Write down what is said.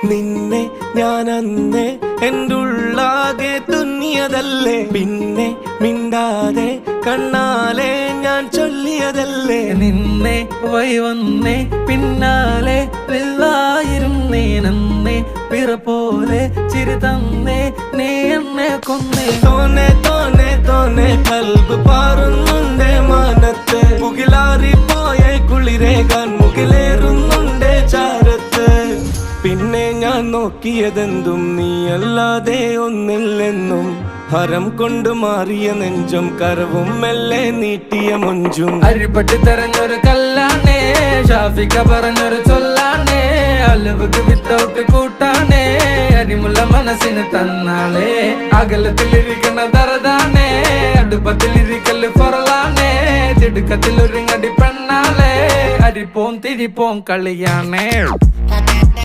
നിന്നെ ഞാൻ അന്നേ എൻ്റെ ഉള്ളാകെ തുന്നിയതല്ലേ, പിന്നെ മിണ്ടാതെ കണ്ണാലെ ഞാൻ ചൊല്ലിയതല്ലേ. നിന്നെ വന്നേ പിന്നാലെ ിരുന്നേ നന്നേ പിറ പോലെ ചിരി തന്നേ നീ എന്നെ കൊന്നേ. തോനെ തോനെ തോനെ കൽബ് പാറുന്നുണ്ട് മാനത്ത്, മുകിലാറിപ്പോയ കുളിരേകാൻ മുകിലേറുന്നുണ്ട് ചാരത്ത്. പിന്നെ ഞാൻ നോക്കിയതെന്തും നീയല്ലാതെ ഒന്നില്ലെന്നും, ഹരം കൊണ്ട് മാറിയ നെഞ്ചും കരവും മെല്ലെ നീട്ടിയ മൊഞ്ചും. അരിപ്പട്ടി തെരഞ്ഞൊരു കല്ലാണേ, ഷാഫിക്ക പറഞ്ഞൊരു ചൊല്ലാണേ, അലവുക്ക് വിത്തൗട്ട് കൂട്ടാണേ, അരിമുള്ള മനസ്സിന് തന്നാളേ. അകലത്തിലിരിക്കുന്ന ദറദാണേ, അടുപ്പത്തിലിരിക്കല് ഫൊറലാണേ, തിടുക്കത്തിൽ ഒരുങ്ങടി പെണ്ണാളേ, അരിപ്പോം തിരിപ്പോം കളിയാണേ.